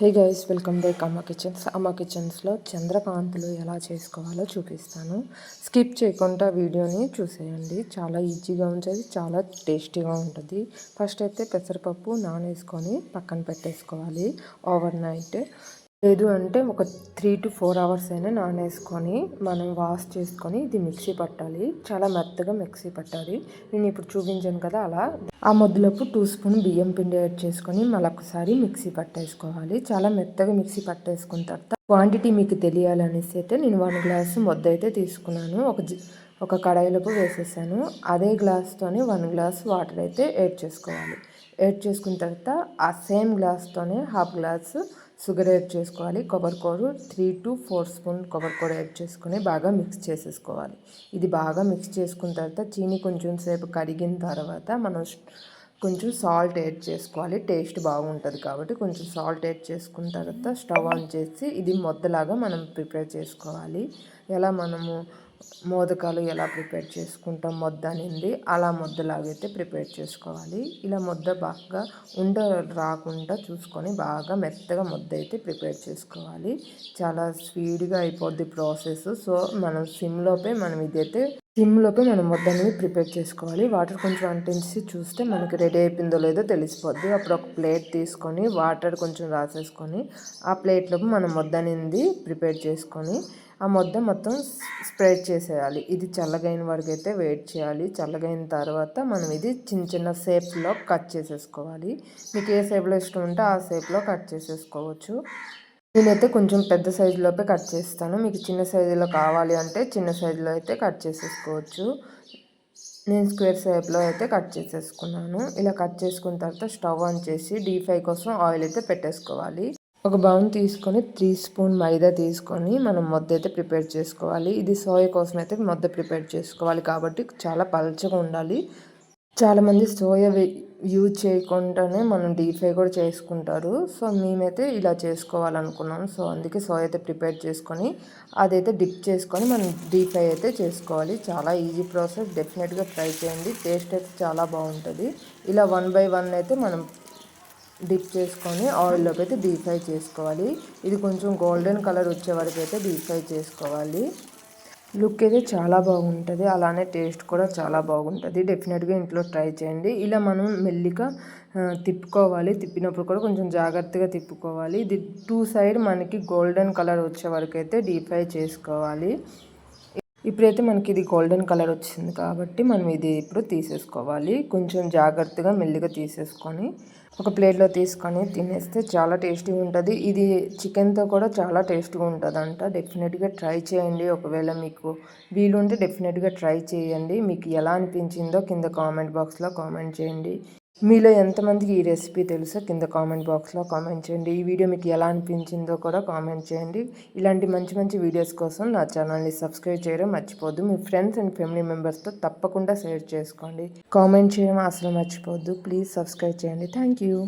Hey guys, welcome back అమ్మ కిచెన్స్లో చంద్రకాంతులు ఎలా చేసుకోవాలో చూపిస్తాను. స్కిప్ చేయకుండా వీడియోని చూసేయండి. చాలా ఈజీగా ఉంటుంది, చాలా టేస్టీగా ఉంటుంది. ఫస్ట్ అయితే పెసరపప్పు నానేసుకొని పక్కన పెట్టేసుకోవాలి ఓవర్ నైట్. లేదు అంటే ఒక 3 to 4 అవర్స్ అయినా నానేసుకొని మనం వాష్ చేసుకొని ఇది మిక్సీ పట్టాలి. చాలా మెత్తగా మిక్సీ పట్టాలి. నేను ఇప్పుడు చూపించాను కదా, అలా ఆ మొద్దులోపు 2 స్పూన్ బియ్యం పిండి యాడ్ చేసుకొని మళ్ళొకసారి మిక్సీ పట్టేసుకోవాలి. చాలా మెత్తగా మిక్సీ పట్టేసుకున్న తర్వాత క్వాంటిటీ మీకు తెలియాలనేసి అయితే నేను 1 గ్లాసు మొద్ద అయితే తీసుకున్నాను. ఒక కడాయిలోపు వేసేసాను. అదే గ్లాస్తోనే 1 గ్లాస్ వాటర్ అయితే యాడ్ చేసుకోవాలి. యాడ్ చేసుకున్న తర్వాత ఆ సేమ్ గ్లాస్తోనే హాఫ్ గ్లాసు షుగర్ యాడ్ చేసుకోవాలి. కొబ్బరికూర 3 to 4 స్పూన్ కొబ్బరికూర యాడ్ చేసుకొని బాగా మిక్స్ చేసేసుకోవాలి. ఇది బాగా మిక్స్ చేసుకున్న తర్వాత చీని కొంచెం సేపు కరిగిన తర్వాత మనం కొంచెం సాల్ట్ యాడ్ చేసుకోవాలి. టేస్ట్ బాగుంటుంది కాబట్టి కొంచెం సాల్ట్ యాడ్ చేసుకున్న తర్వాత స్టవ్ ఆన్ చేసి ఇది ముద్దలాగా మనం ప్రిపేర్ చేసుకోవాలి. ఎలా మనము మోదకాలు ఎలా ప్రిపేర్ చేసుకుంటాం ముద్ద అనేది, అలా ముద్దలాగైతే ప్రిపేర్ చేసుకోవాలి. ఇలా ముద్ద బాగా ఉండ రాకుండా చూసుకొని బాగా మెత్తగా ముద్ద అయితే ప్రిపేర్ చేసుకోవాలి. చాలా స్పీడ్గా అయిపోద్ది ప్రాసెస్. సో మనం సిమ్లోపే మనం ముద్ద అనేది ప్రిపేర్ చేసుకోవాలి. వాటర్ కొంచెం అంటించి చూస్తే మనకి రెడీ అయిపోయిందో లేదో తెలిసిపోద్ది. అప్పుడు ఒక ప్లేట్ తీసుకొని వాటర్ కొంచెం రాసేసుకొని ఆ ప్లేట్లోకి మనం ముద్ద అనేది ప్రిపేర్ చేసుకొని ఆ ముద్ద మొత్తం స్ప్రెడ్ చేసేయాలి. ఇది చల్లగైన వరకు అయితే వెయిట్ చేయాలి. చల్లగైన తర్వాత మనం ఇది చిన్న చిన్న షేప్లో కట్ చేసేసుకోవాలి. మీకు ఏ షేప్లో ఇష్టం ఉంటే ఆ షేప్లో కట్ చేసేసుకోవచ్చు. నేనైతే కొంచెం పెద్ద సైజులోపే కట్ చేస్తాను. మీకు చిన్న సైజులో కావాలి అంటే చిన్న సైజులో అయితే కట్ చేసేసుకోవచ్చు. నేను స్క్వేర్ షేప్లో అయితే కట్ చేసేసుకున్నాను. ఇలా కట్ చేసుకున్న తర్వాత స్టవ్ ఆన్ చేసి డీప్ ఫ్రై కోసం ఆయిల్ అయితే పెట్టేసుకోవాలి. ఒక బౌల్ తీసుకొని 3 స్పూన్ మైదా తీసుకొని మనం ముద్ద అయితే ప్రిపేర్ చేసుకోవాలి. ఇది సోయా కోసం అయితే ముద్ద ప్రిపేర్ చేసుకోవాలి కాబట్టి చాలా పలచగా ఉండాలి. చాలామంది సోయా యూజ్ చేయకుండానే మనం డీప్ ఫ్రై కూడా చేసుకుంటారు. సో మేమైతే ఇలా చేసుకోవాలనుకున్నాం. సో అందుకే సోయా అయితే ప్రిపేర్ చేసుకొని అదైతే డిప్ చేసుకొని మనం డీప్ ఫ్రై అయితే చేసుకోవాలి. చాలా ఈజీ ప్రాసెస్, డెఫినెట్గా ట్రై చేయండి. టేస్ట్ అయితే చాలా బాగుంటుంది. ఇలా 1 by 1 అయితే మనం డిప్ చేసుకొని ఆయిల్లోకి అయితే డీప్ ఫ్రై చేసుకోవాలి. ఇది కొంచెం గోల్డెన్ కలర్ వచ్చే వరకు అయితే డీప్ ఫ్రై చేసుకోవాలి. లుక్ అయితే చాలా బాగుంటుంది, అలానే టేస్ట్ కూడా చాలా బాగుంటుంది. డెఫినెట్గా ఇంట్లో ట్రై చేయండి. ఇలా మనం మెల్లిగా తిప్పుకోవాలి. తిప్పినప్పుడు కూడా కొంచెం జాగ్రత్తగా తిప్పుకోవాలి. ఇది 2 సైడ్ మనకి గోల్డెన్ కలర్ వచ్చే వరకు అయితే డీప్ ఫ్రై చేసుకోవాలి. ఇప్పుడైతే మనకి ఇది గోల్డెన్ కలర్ వచ్చింది కాబట్టి మనం ఇది ఇప్పుడు తీసేసుకోవాలి. కొంచెం జాగ్రత్తగా మెల్లిగా తీసేసుకొని ఒక ప్లేట్లో తీసుకొని తినేస్తే చాలా టేస్టీగా ఉంటుంది. ఇది చికెన్తో కూడా చాలా టేస్ట్గా ఉంటుందంట. డెఫినెట్గా ట్రై చేయండి. ఒకవేళ మీకు వీలుంటే డెఫినెట్గా ట్రై చేయండి. మీకు ఎలా అనిపించిందో కింద కామెంట్ బాక్స్లో కామెంట్ చేయండి. మీలో ఎంతమందికి ఈ రెసిపీ తెలుసో కింద కామెంట్ బాక్స్లో కామెంట్ చేయండి. ఈ వీడియో మీకు ఎలా అనిపించిందో కూడా కామెంట్ చేయండి. ఇలాంటి మంచి మంచి వీడియోస్ కోసం నా ఛానల్ని సబ్స్క్రైబ్ చేయడం మర్చిపోద్దు. మీ ఫ్రెండ్స్ అండ్ ఫ్యామిలీ మెంబర్స్తో తప్పకుండా షేర్ చేసుకోండి. కామెంట్ చేయడం అసలు మర్చిపోద్దు. ప్లీజ్ సబ్స్క్రైబ్ చేయండి. Thank you.